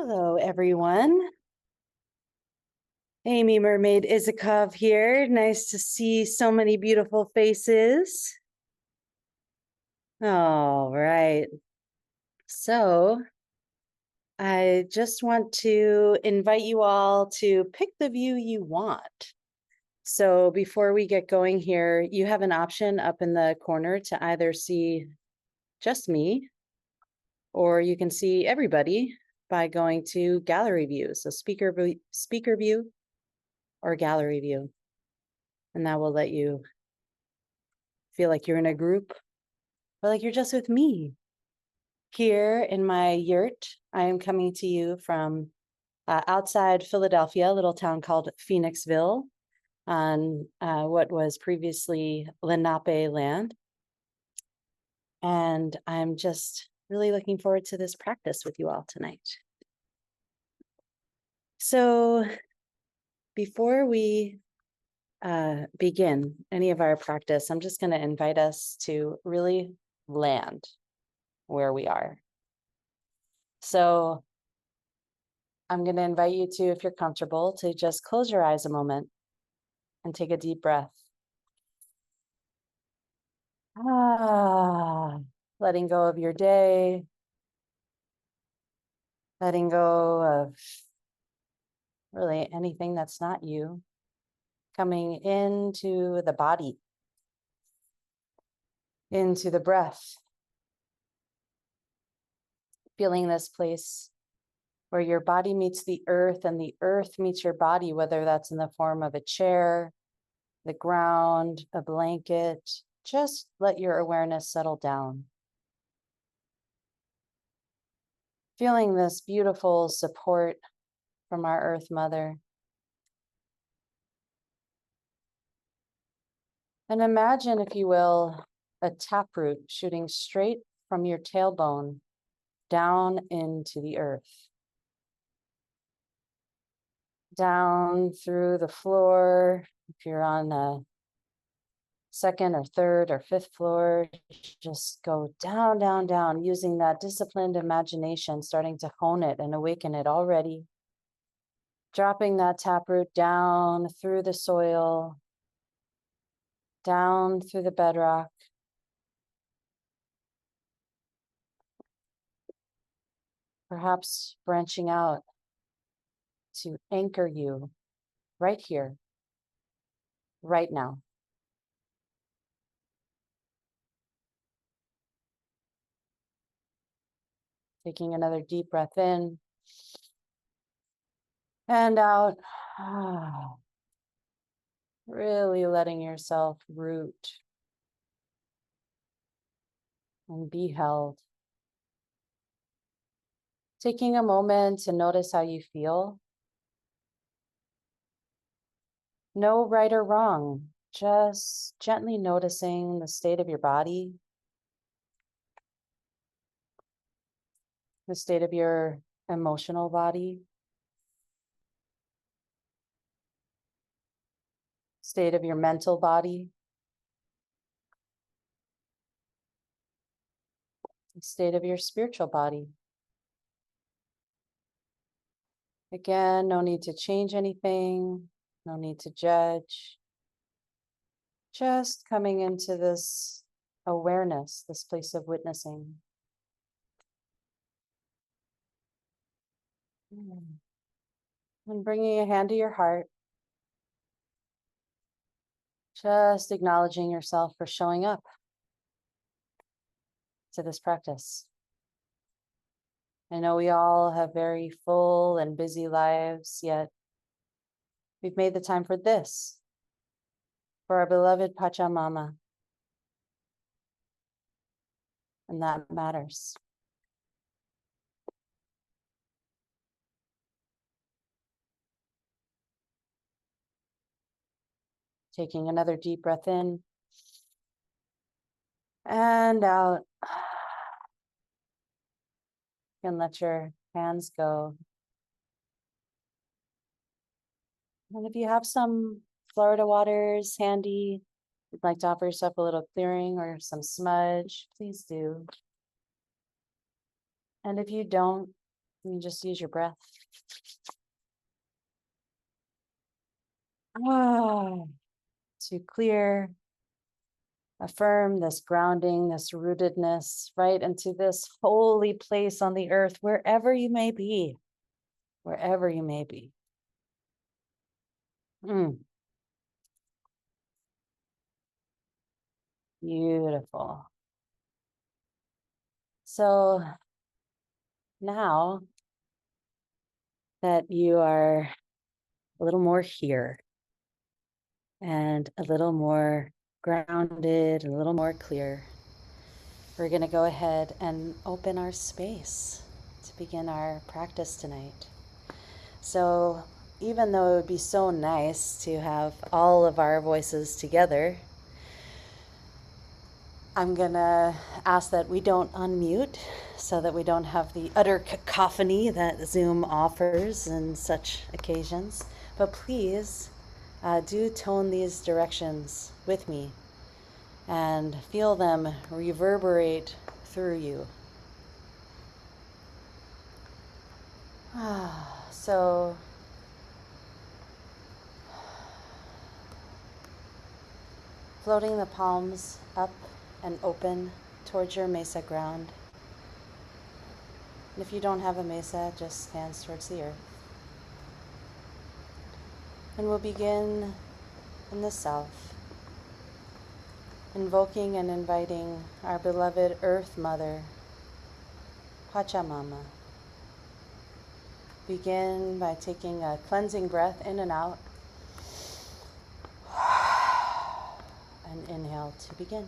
Hello, everyone. Amy Mermaid Isakov here. Nice to see so many beautiful faces. All right. So I just want to invite you all to pick the view you want. So before we get going here, you have an option up in the corner to either see just me, or you can see everybody by going to gallery view. So speaker view or gallery view. And that will let you feel like you're in a group or like you're just with me. Here in my yurt, I am coming to you from outside Philadelphia, a little town called Phoenixville on what was previously Lenape land. And I'm just really looking forward to this practice with you all tonight. So before we begin any of our practice, I'm just going to invite us to really land where we are. So I'm going to invite you to, if you're comfortable, to just close your eyes a moment and take a deep breath. Letting go of your day, letting go of really anything that's not you, coming into the body, into the breath, feeling this place where your body meets the earth and the earth meets your body, whether that's in the form of a chair, the ground, a blanket. Just let your awareness settle down. Feeling this beautiful support from our Earth Mother. And imagine, if you will, a taproot shooting straight from your tailbone down into the earth. Down through the floor. If you're on a second or third or fifth floor, just go down, down, down, using that disciplined imagination, starting to hone it and awaken it already. Dropping that taproot down through the soil, down through the bedrock. Perhaps branching out to anchor you right here, right now. Taking another deep breath in and out. Really letting yourself root and be held. Taking a moment to notice how you feel. No right or wrong, just gently noticing the state of your body, the state of your emotional body, state of your mental body, the state of your spiritual body. Again, no need to change anything, no need to judge. Just coming into this awareness, this place of witnessing. And bringing a hand to your heart. Just acknowledging yourself for showing up to this practice. I know we all have very full and busy lives, yet we've made the time for this, for our beloved Pachamama. And that matters. Taking another deep breath in and out. And let your hands go. And if you have some Florida waters handy, you'd like to offer yourself a little clearing or some smudge, please do. And if you don't, You just use your breath. To clear, affirm this grounding, this rootedness right into this holy place on the earth, wherever you may be, wherever you may be. Beautiful. So now that you are a little more here and a little more grounded, a little more clear, we're going to go ahead and open our space to begin our practice tonight. So even though it would be so nice to have all of our voices together, I'm going to ask that we don't unmute so that we don't have the utter cacophony that Zoom offers in such occasions. But please do tone these directions with me and feel them reverberate through you. So floating the palms up and open towards your mesa ground. And if you don't have a mesa, just hands towards the earth. And we'll begin in the south, invoking and inviting our beloved Earth Mother, Pachamama. Begin by taking a cleansing breath in and out. And inhale to begin.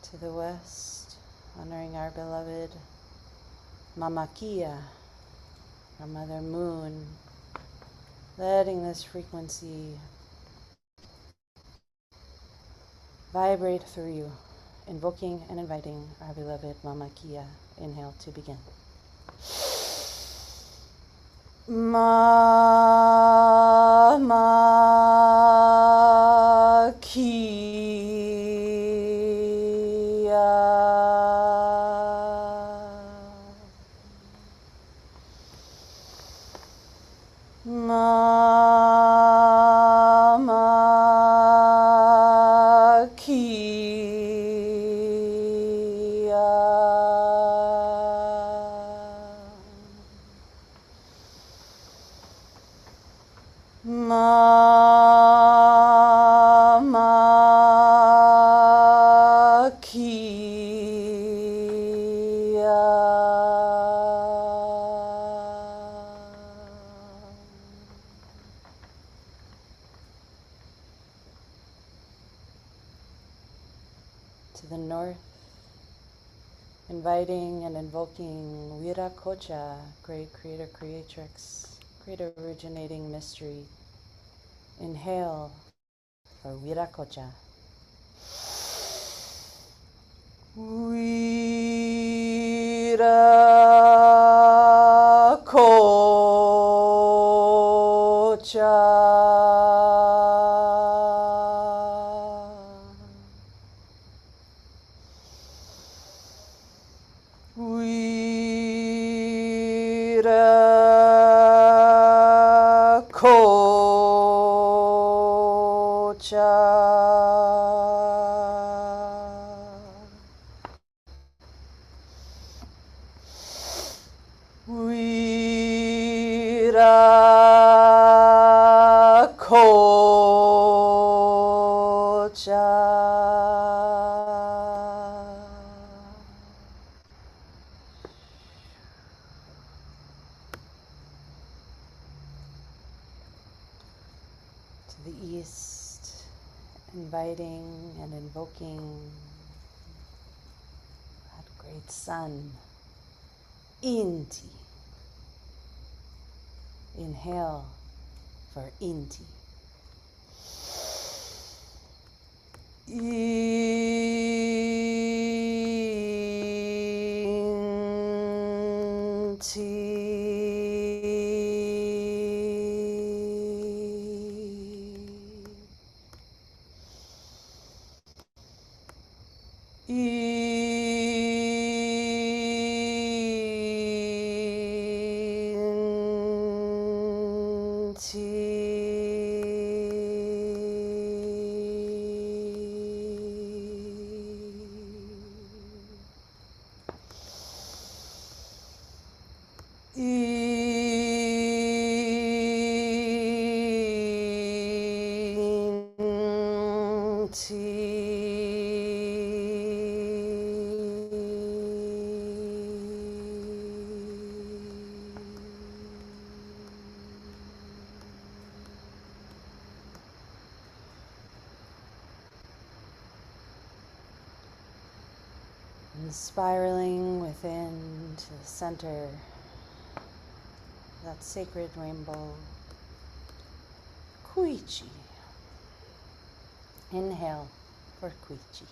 To the west, honoring our beloved Mama Kia, our Mother Moon, letting this frequency vibrate through you, invoking and inviting our beloved Mama Kia. Inhale to begin. Mama Kia. Mama Kia. Mama Kia. To the north, inviting and invoking Miro-Quesada, great creator creatrix, great originating mystery. Inhale for Miro-Quesada. Miro-Quesada. To the east, inviting and invoking that great sun, Inti. Inhale for Inti. And spiraling within to the center, that sacred rainbow, Kuichi. Inhale for Kuichi.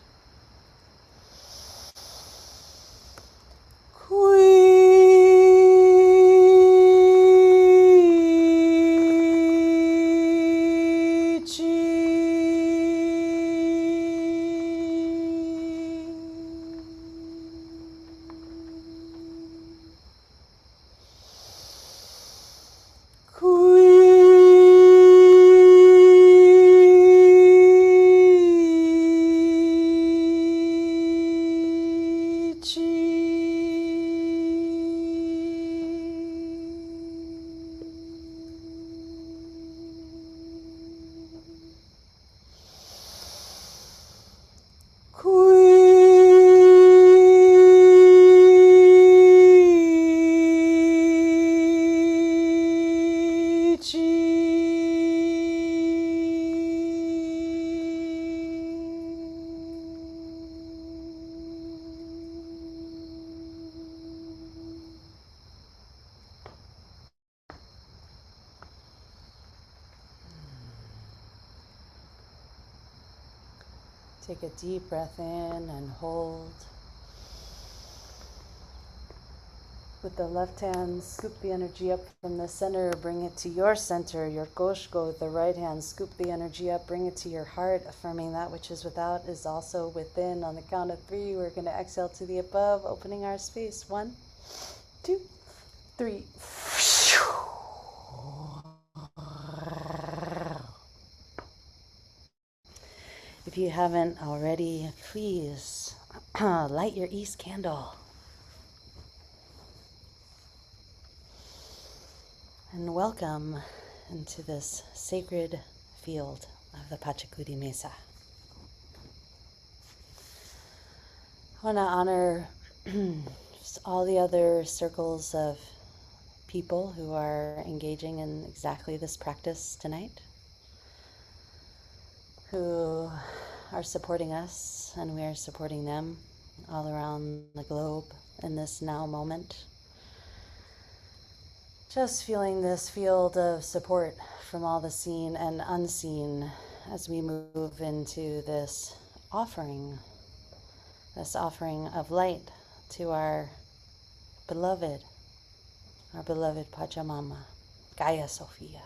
Take a deep breath in and hold. With the left hand, scoop the energy up from the center, bring it to your center, your koshko. With the right hand, scoop the energy up, bring it to your heart, affirming that which is without is also within. On the count of 3, we're going to exhale to the above, opening our space. 1, 2, 3. If you haven't already, please light your East candle. And welcome into this sacred field of the Pachakuti Mesa. I want to honor just all the other circles of people who are engaging in exactly this practice tonight, who are supporting us, and we are supporting them all around the globe in this now moment. Just feeling this field of support from all the seen and unseen as we move into this offering of light to our beloved Pachamama, Gaia Sophia.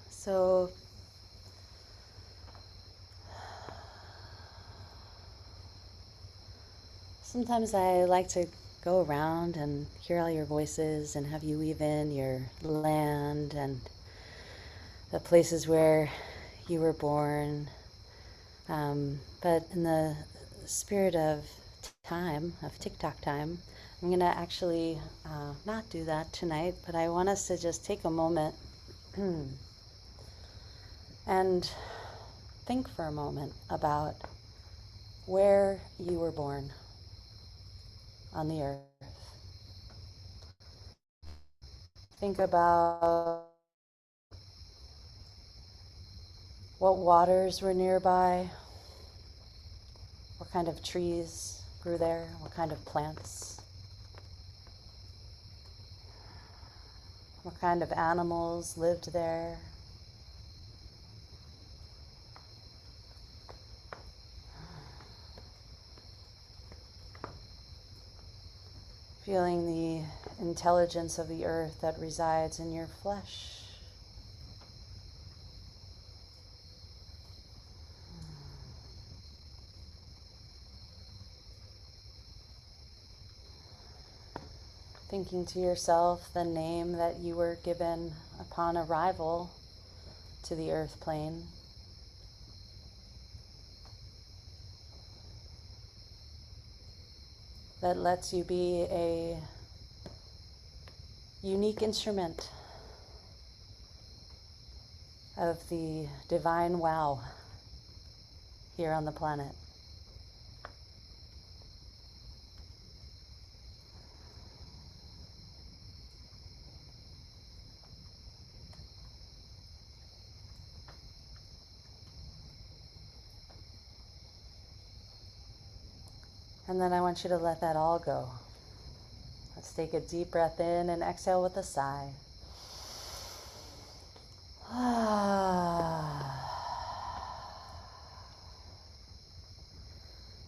So sometimes I like to go around and hear all your voices and have you weave in your land and the places where you were born. But in the spirit of time, of TikTok time. I'm going to actually not do that tonight, but I want us to just take a moment and think for a moment about where you were born on the earth. Think about what waters were nearby, what kind of trees grew there, what kind of plants, what kind of animals lived there. Feeling the intelligence of the earth that resides in your flesh. Thinking to yourself the name that you were given upon arrival to the earth plane. That lets you be a unique instrument of the divine wow here on the planet. And then I want you to let that all go. Let's take a deep breath in and exhale with a sigh.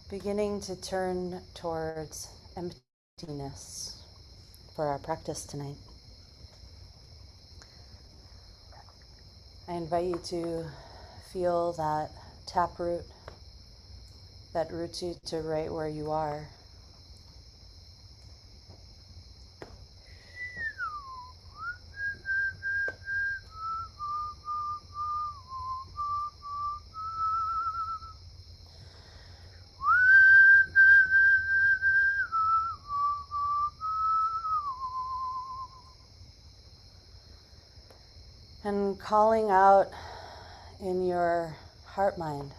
Beginning to turn towards emptiness for our practice tonight. I invite you to feel that taproot that roots you to right where you are. And calling out in your heart mind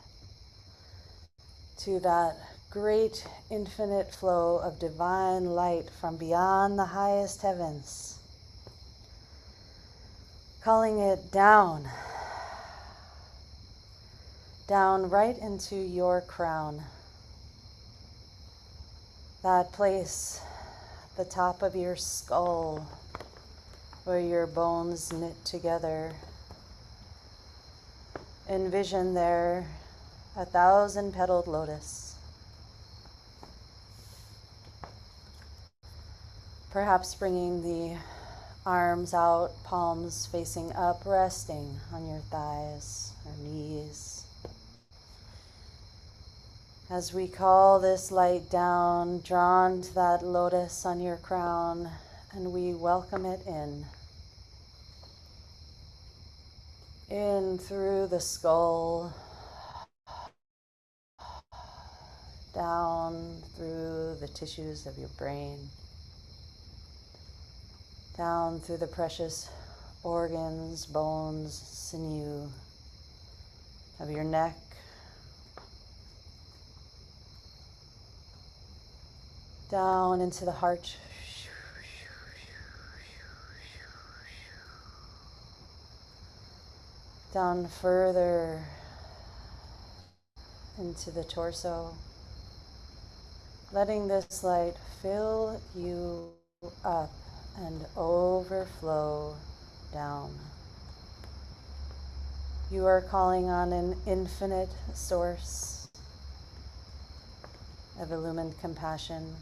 to that great infinite flow of divine light from beyond the highest heavens. Calling it down right into your crown. That place, the top of your skull, where your bones knit together. Envision there 1,000-petaled lotus. Perhaps bringing the arms out, palms facing up, resting on your thighs or knees. As we call this light down, drawn to that lotus on your crown, and we welcome it in. In through the skull, down through the tissues of your brain, down through the precious organs, bones, sinew of your neck, down into the heart, down further into the torso, letting this light fill you up and overflow down. You are calling on an infinite source of illumined compassion,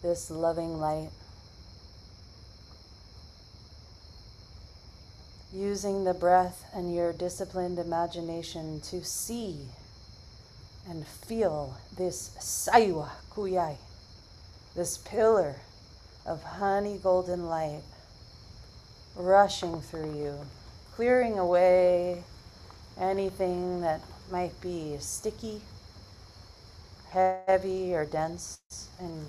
this loving light, using the breath and your disciplined imagination to see and feel this saiwa kuyai, this pillar of honey golden light rushing through you, clearing away anything that might be sticky, heavy or dense, and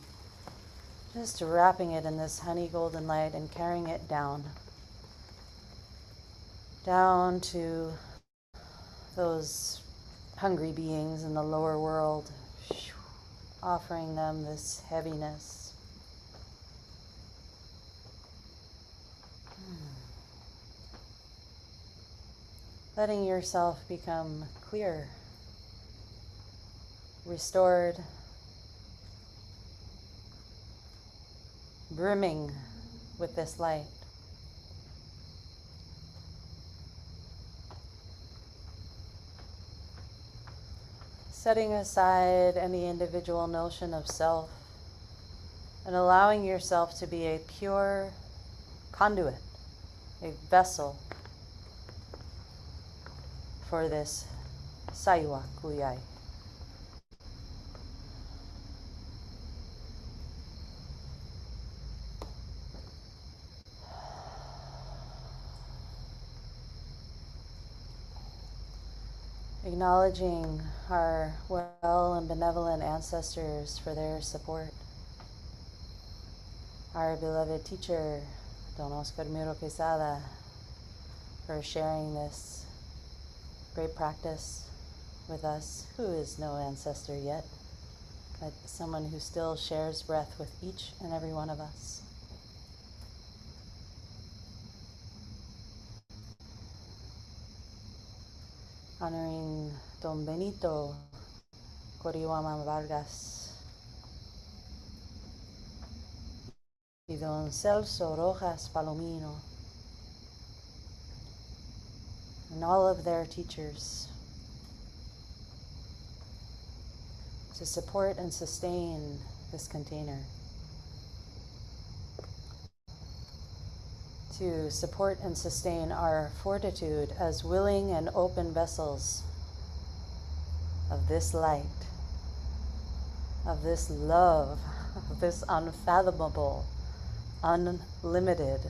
just wrapping it in this honey golden light and carrying it down to those hungry beings in the lower world, offering them this heaviness. Letting yourself become clear, restored, brimming with this light. Setting aside any individual notion of self and allowing yourself to be a pure conduit, a vessel for this Saiwa Kuyai. Acknowledging our well and benevolent ancestors for their support. Our beloved teacher, Don Oscar Miro-Quesada, for sharing this great practice with us, who is no ancestor yet, but someone who still shares breath with each and every one of us. Honoring Don Benito Corihuaman Vargas y Don Celso Rojas Palomino, and all of their teachers, to support and sustain this container, to support and sustain our fortitude as willing and open vessels of this light, of this love, of this unfathomable, unlimited,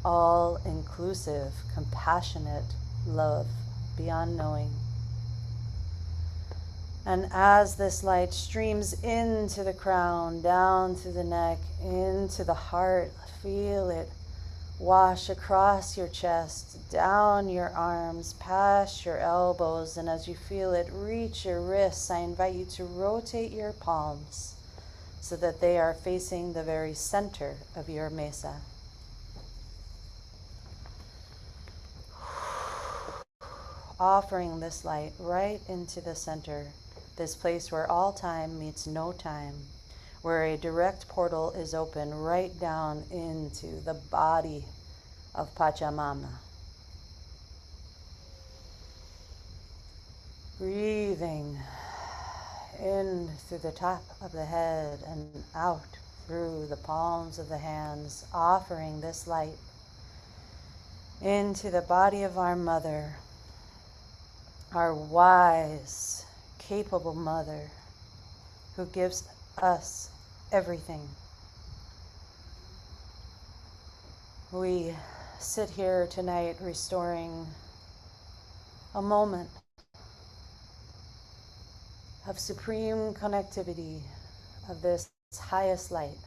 all-inclusive, compassionate love beyond knowing. And as this light streams into the crown, down to the neck, into the heart, feel it wash across your chest, down your arms, past your elbows, and as you feel it reach your wrists, I invite you to rotate your palms so that they are facing the very center of your mesa. Offering this light right into the center, this place where all time meets no time, where a direct portal is open right down into the body of Pachamama. Breathing in through the top of the head and out through the palms of the hands, offering this light into the body of our mother, our wise, capable mother who gives us everything. We sit here tonight restoring a moment of supreme connectivity of this highest light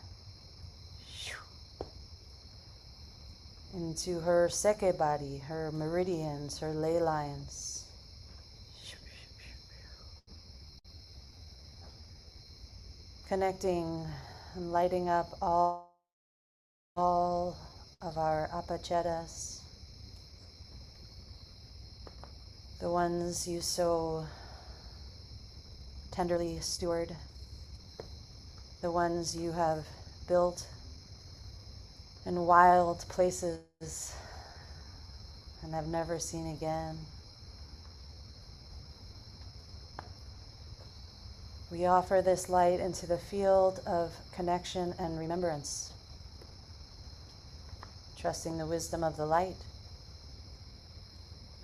into her seke body, her meridians, her ley lines. Connecting and lighting up all of our apachetas, the ones you so tenderly steward, the ones you have built in wild places and have never seen again. We offer this light into the field of connection and remembrance, trusting the wisdom of the light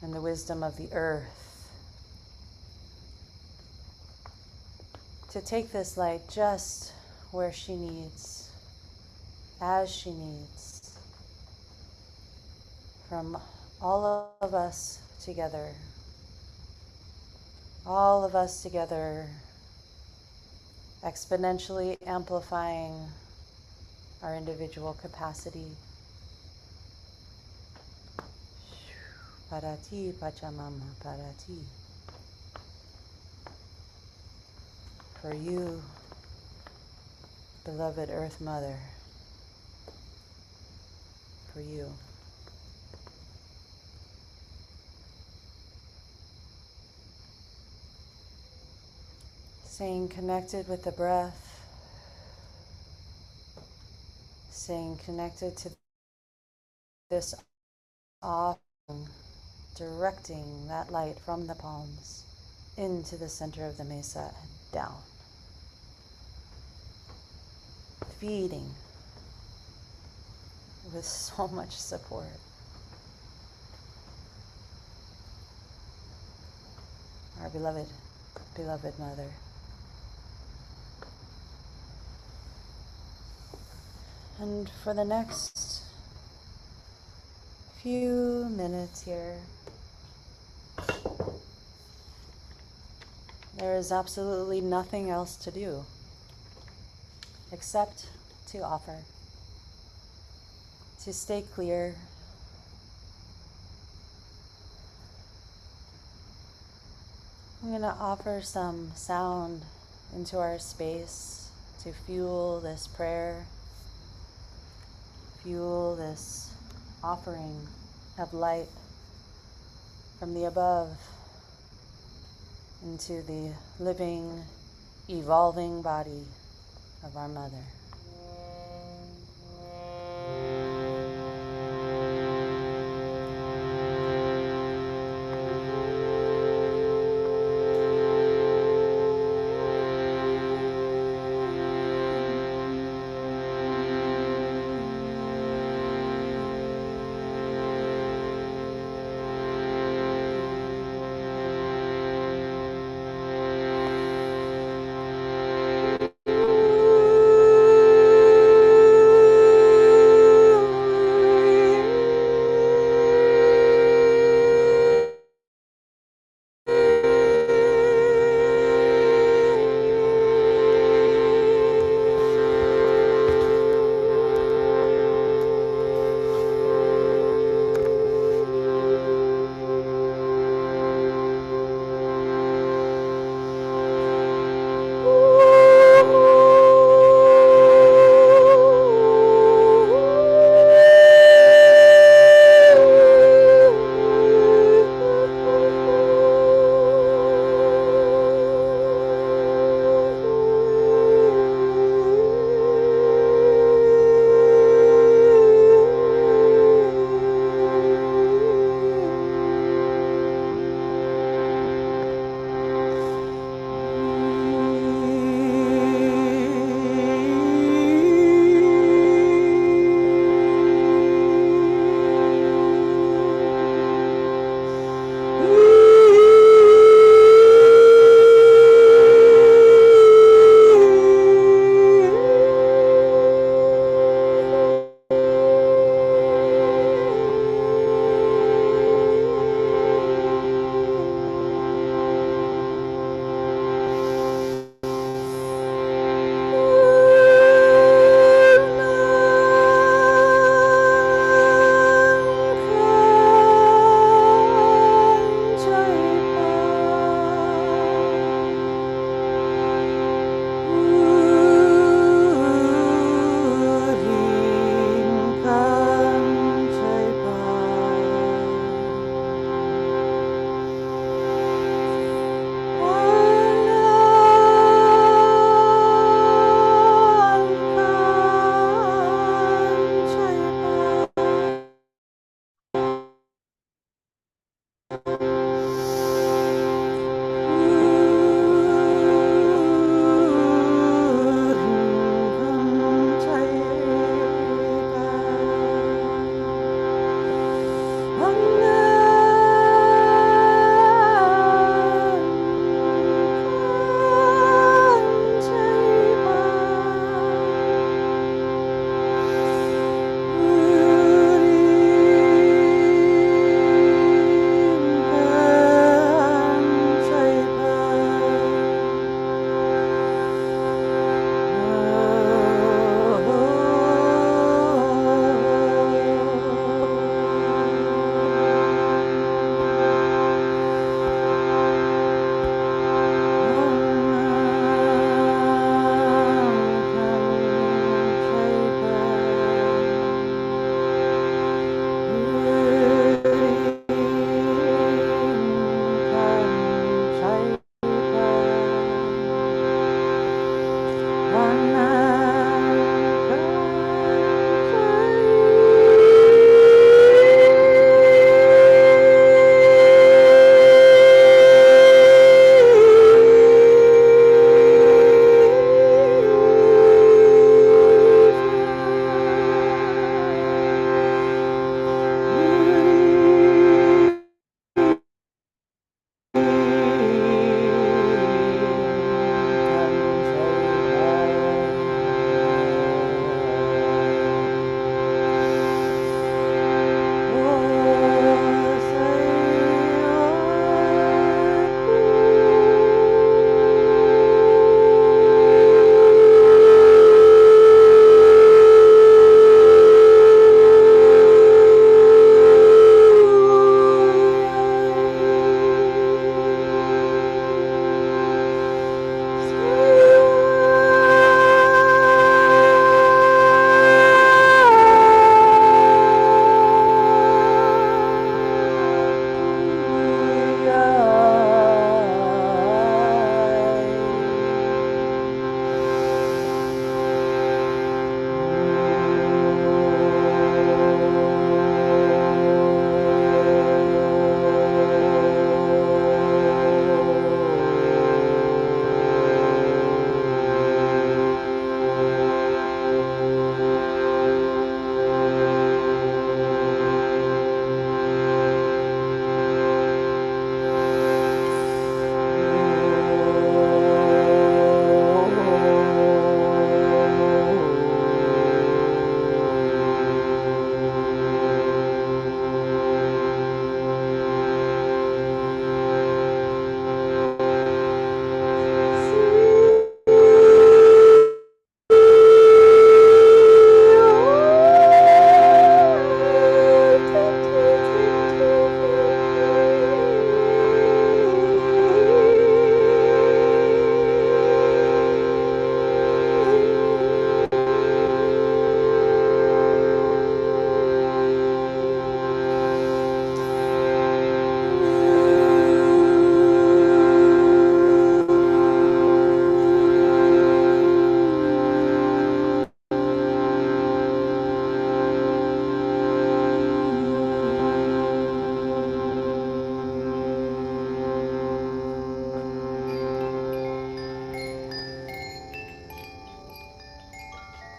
and the wisdom of the earth to take this light just where she needs, as she needs, from all of us together. All of us together exponentially amplifying our individual capacity. Parati Pachamama Parati. For you, beloved Earth Mother, for you. Staying connected with the breath, staying connected to this offering, directing that light from the palms into the center of the mesa and down. Feeding with so much support. Our beloved, beloved Mother. And for the next few minutes here, there is absolutely nothing else to do except to offer, to stay clear, I'm going to offer some sound into our space to fuel this prayer, fuel this offering of light from the above into the living, evolving body of our Mother.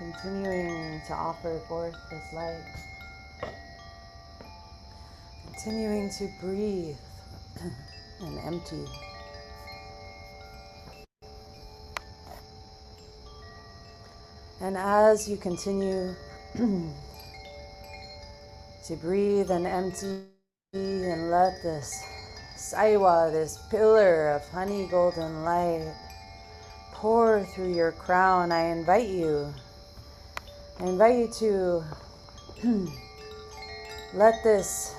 continuing to offer forth this light, continuing to breathe and empty. And as you continue to breathe and empty and let this saiwa, this pillar of honey golden light, pour through your crown, I invite you to let this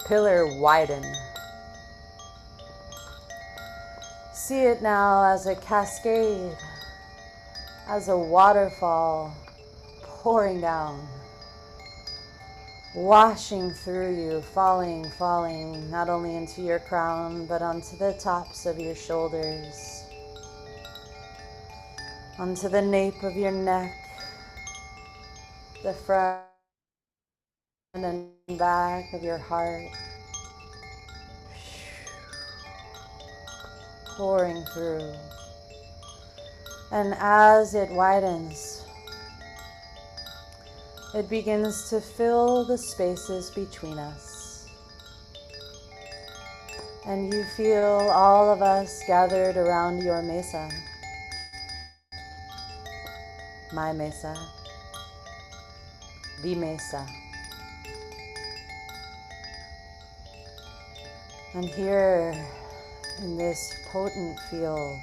pillar widen. See it now as a cascade, as a waterfall pouring down, washing through you, falling not only into your crown, but onto the tops of your shoulders, onto the nape of your neck, the front and back of your heart, pouring through. And as it widens, it begins to fill the spaces between us. And you feel all of us gathered around your mesa, my mesa, the mesa. And here in this potent field,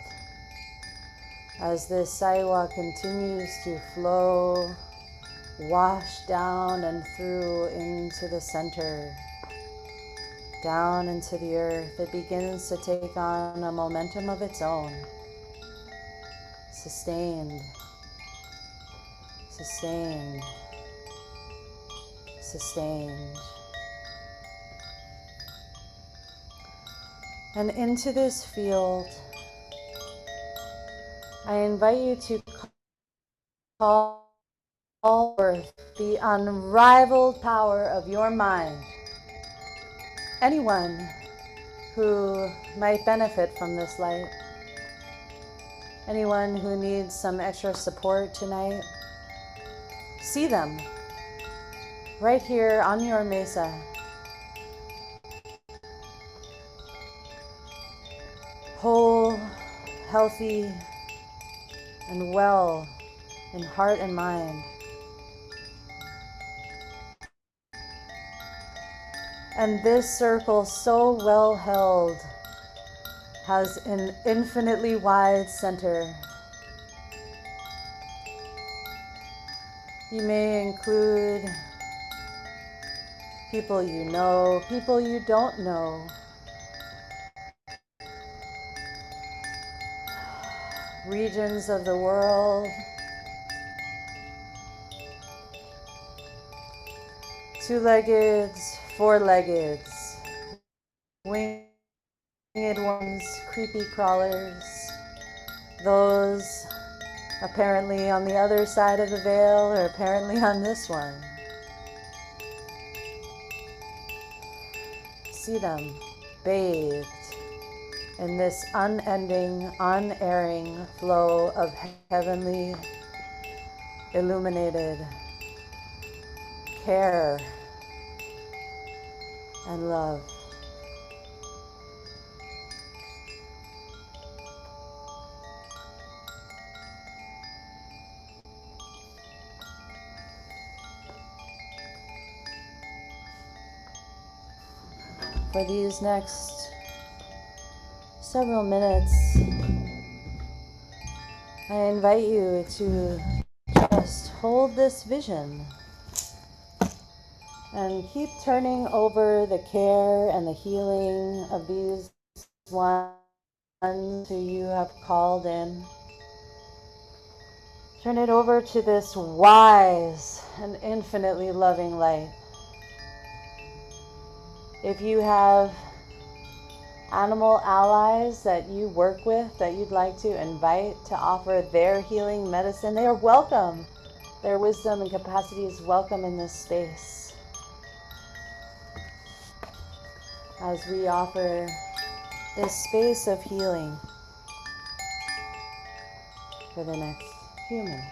as this saiwa continues to flow, wash down and through into the center, down into the earth, it begins to take on a momentum of its own. Sustained, sustained, sustained. And into this field, I invite you to call forth the unrivaled power of your mind. Anyone who might benefit from this light, anyone who needs some extra support tonight, see them right here on your mesa. Whole, healthy, and well in heart and mind. And this circle, so well held, has an infinitely wide center. You may include people you know, people you don't know, regions of the world, two-leggeds, four-leggeds, winged ones, creepy crawlers, those apparently on the other side of the veil or apparently on this one. See them bathed in this unending, unerring flow of heavenly, illuminated care and love. For these next several minutes, I invite you to just hold this vision and keep turning over the care and the healing of these ones who you have called in. Turn it over to this wise and infinitely loving light. If you have animal allies that you work with that you'd like to invite to offer their healing medicine, they are welcome. Their wisdom and capacity is welcome in this space as we offer this space of healing for the next few minutes.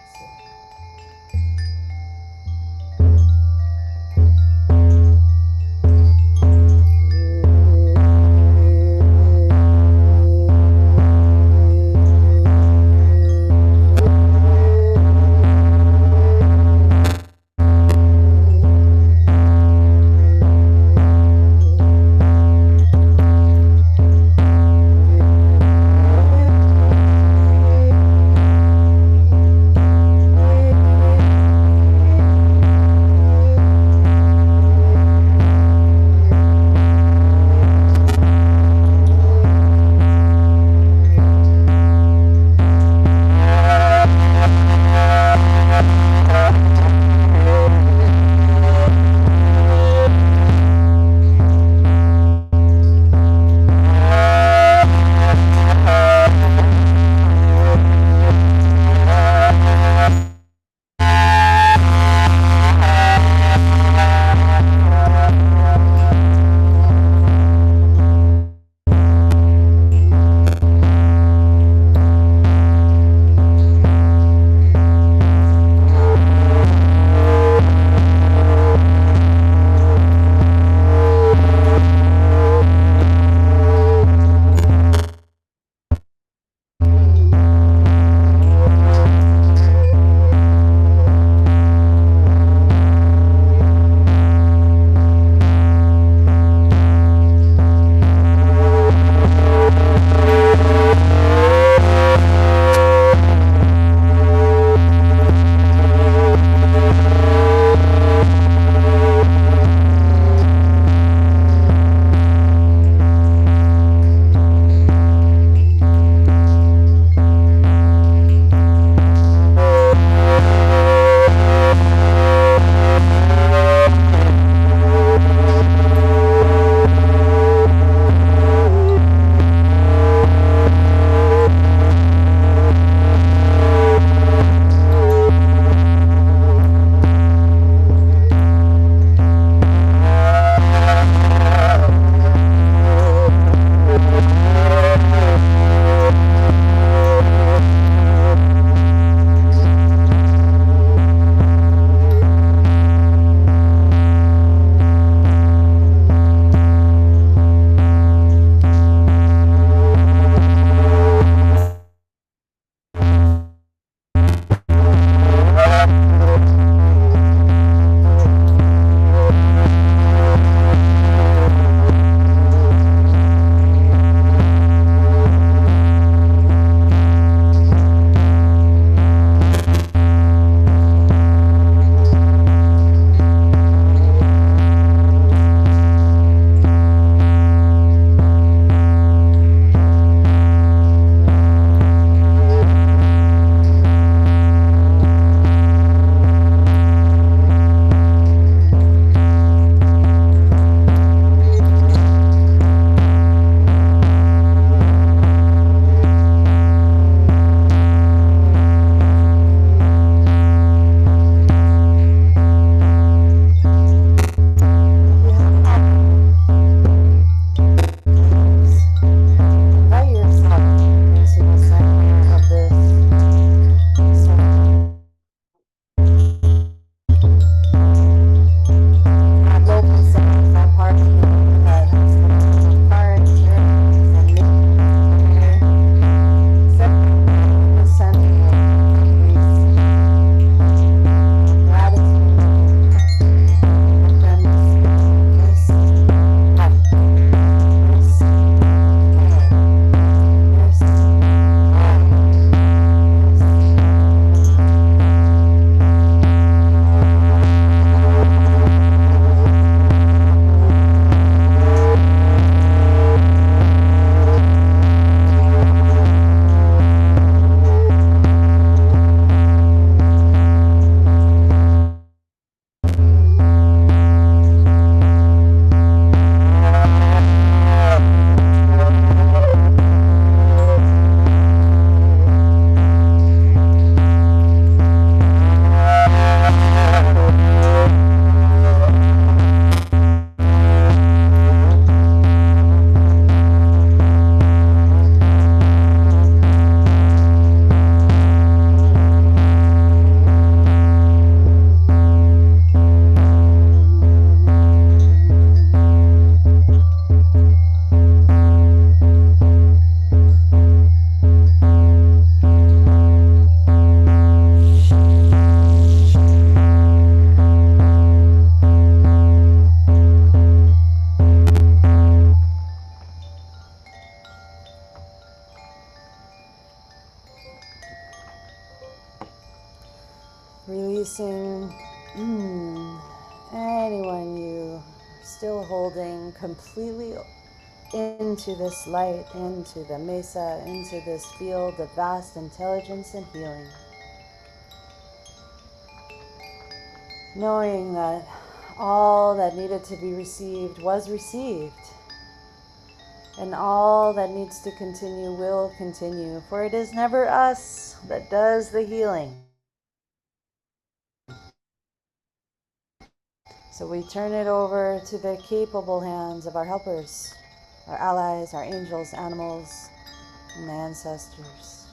Releasing anyone you are still holding completely into this light, into the mesa, into this field of vast intelligence and healing. Knowing that all that needed to be received was received, and all that needs to continue will continue, for it is never us that does the healing. So we turn it over to the capable hands of our helpers, our allies, our angels, animals, and the ancestors,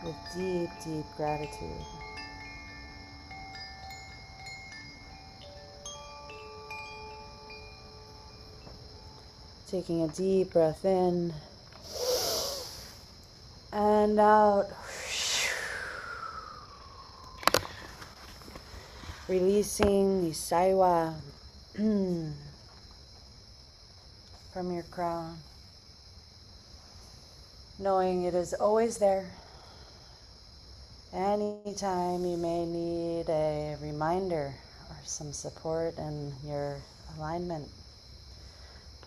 with deep, deep gratitude. Taking a deep breath in and out. Releasing the saiwa from your crown. Knowing it is always there. Anytime you may need a reminder or some support in your alignment.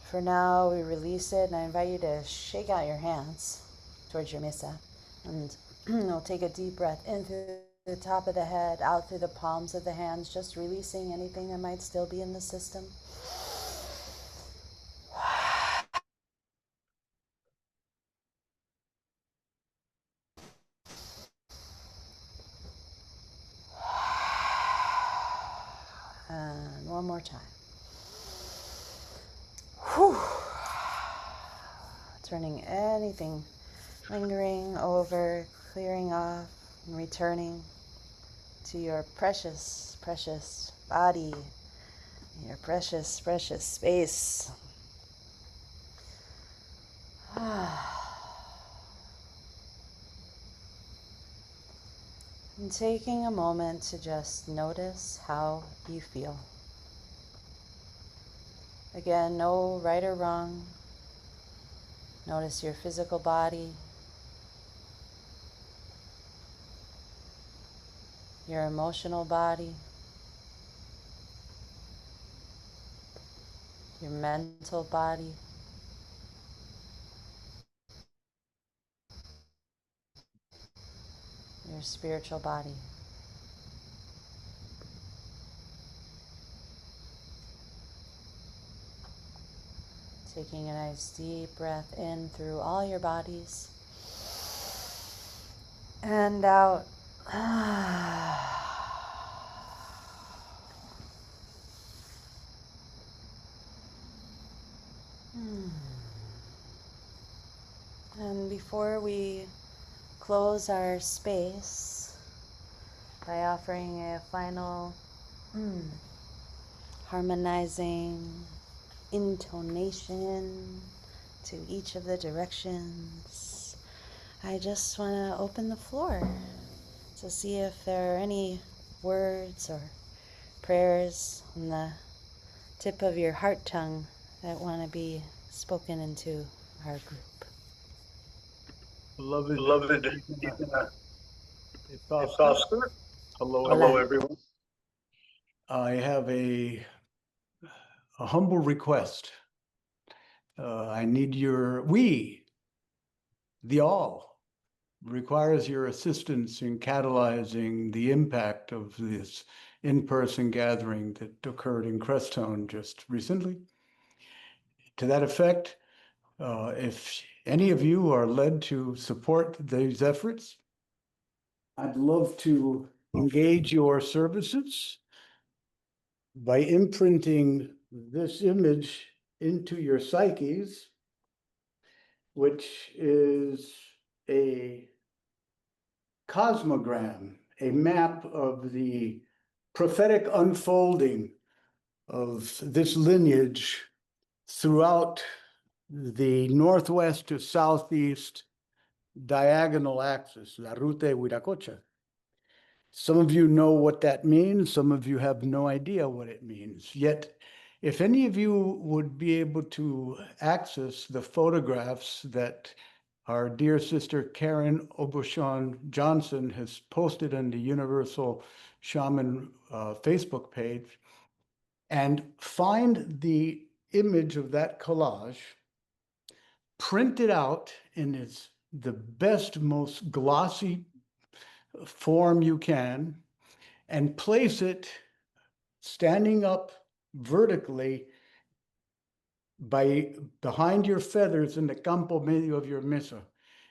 For now, we release it, and I invite you to shake out your hands towards your mesa. And we'll take a deep breath in through the top of the head, out through the palms of the hands, just releasing anything that might still be in the system. And one more time. Whew. Turning anything lingering over, clearing off, and returning to your precious, precious body, your precious, precious space. And taking a moment to just notice how you feel. Again, no right or wrong. Notice your physical body, your emotional body, your mental body, your spiritual body. Taking a nice deep breath in through all your bodies and out. And before we close our space by offering a final harmonizing intonation to each of the directions, I just want to open the floor to see if there are any words or prayers on the tip of your heart tongue that want to be spoken into our group. Beloved it's Oscar. Hello, Everyone. I have a humble request. I need the all, requires your assistance in catalyzing the impact of this in-person gathering that occurred in Crestone just recently. To that effect, if any of you are led to support these efforts, I'd love to engage your services by imprinting this image into your psyches, which is a cosmogram, a map of the prophetic unfolding of this lineage throughout the northwest to southeast diagonal axis, La Ruta Huiracocha. Some of you know what that means. Some of you have no idea what it means. Yet, if any of you would be able to access the photographs that Our dear sister Karen Obuchon Johnson has posted on the Universal Shaman Facebook page. And find the image of that collage, print it out in the best, most glossy form you can, and place it standing up vertically behind your feathers in the campo medio of your mesa.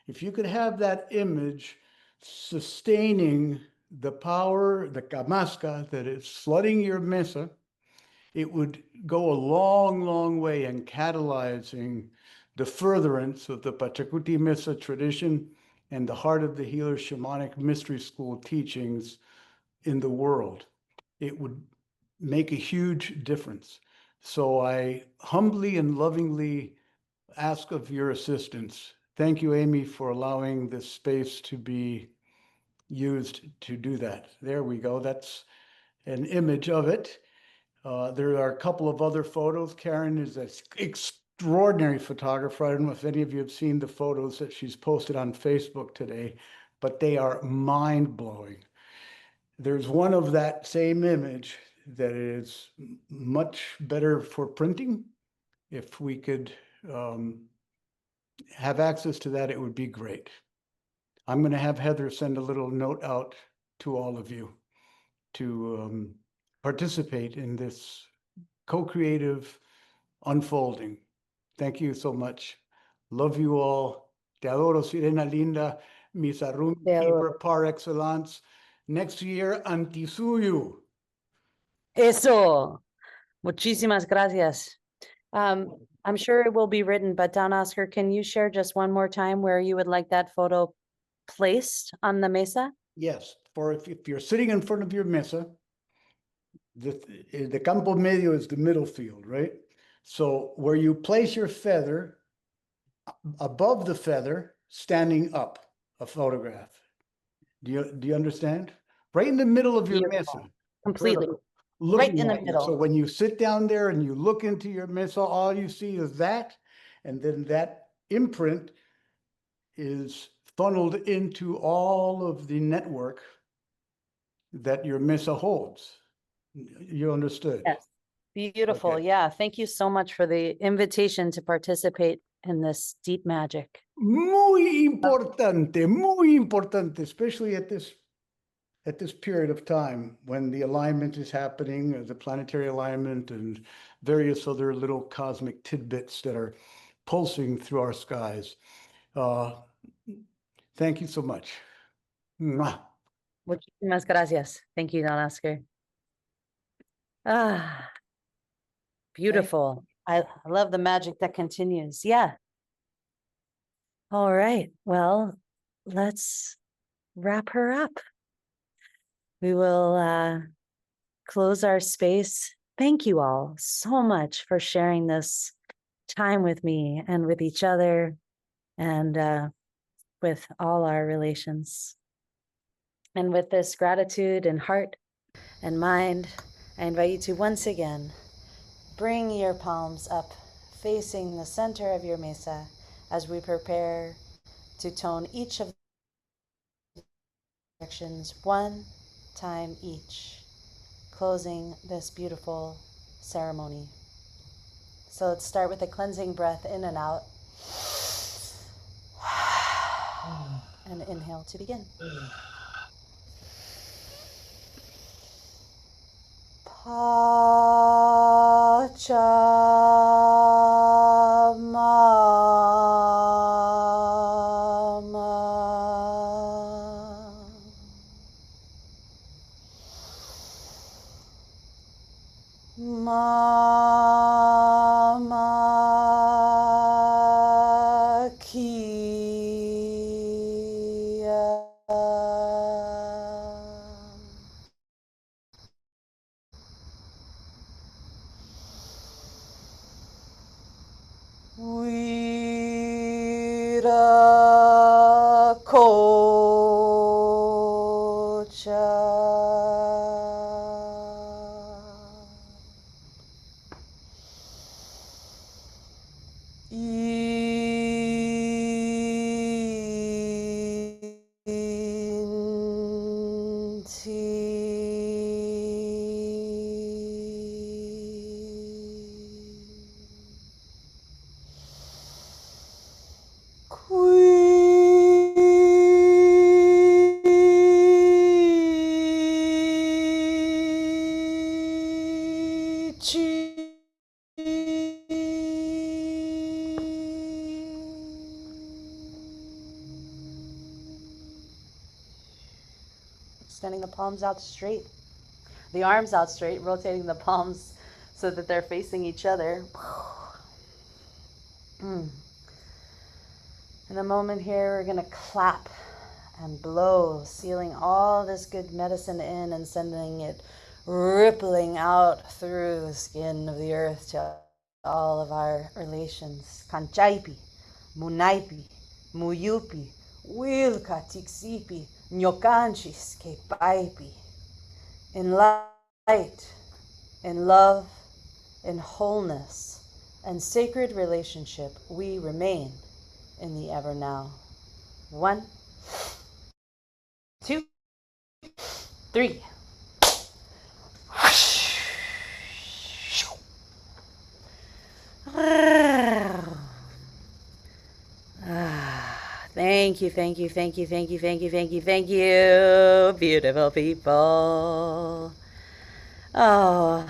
If you could have that image sustaining the power, the camasca that is flooding your mesa, it would go a long, long way in catalyzing the furtherance of the Pachakuti Mesa tradition and the Heart of the Healer Shamanic Mystery School teachings in the world. It would make a huge difference. So I humbly and lovingly ask of your assistance. Thank you, Amy, for allowing this space to be used to do that. There we go. That's an image of it. There are a couple of other photos. Karen is an extraordinary photographer. I don't know if any of you have seen the photos that she's posted on Facebook today, but they are mind-blowing. There's one of that same image that is much better for printing. If we could have access to that, it would be great. I'm going to have Heather send a little note out to all of you to participate in this co-creative unfolding. Thank you so much. Love you all. Te adoro, Sirena Linda, mi Sarum keeper par excellence. Next year, antisuyu. Eso. Muchísimas gracias. I'm sure it will be written, but Don Oscar, can you share just one more time where you would like that photo placed on the mesa? Yes, for if you're sitting in front of your mesa, the campo medio is the middle field, right? So where you place your feather, above the feather, standing up, a photograph. Do you understand? Right in the middle of your Beautiful. mesa. Completely. Looking Right in the at you. middle. So when you sit down there and you look into your mesa, all you see is that, and then that imprint is funneled into all of the network that your mesa holds. You understood? Yes. Beautiful. Okay. Yeah. Thank you so much for the invitation to participate in this deep magic. Muy importante, especially at this period of time when the alignment is happening, the planetary alignment and various other little cosmic tidbits that are pulsing through our skies. Thank you so much. Mwah. Muchísimas gracias. Thank you, Don Oscar. Ah, beautiful. I love the magic that continues. Yeah. All right. Well, let's wrap her up. We will close our space. Thank you all so much for sharing this time with me and with each other and with all our relations. And with this gratitude and heart and mind, I invite you to once again bring your palms up, facing the center of your mesa as we prepare to tone each of the directions one time each, closing this beautiful ceremony. So let's start with a cleansing breath in and out. And inhale to begin. Extending the palms out straight, the arms out straight, rotating the palms so that they're facing each other. In a moment here, we're going to clap and blow, sealing all this good medicine in and sending it rippling out through the skin of the earth to all of our relations. Kanchaipi, Munaipi, Muyupi, Wilka, Tixipi, Nyokanchis, Kepaipi. In light, in love, in wholeness, and sacred relationship, we remain in the ever now. 1, 2, 3. Thank you, thank you, thank you, thank you, thank you, thank you, thank you, beautiful people. Oh,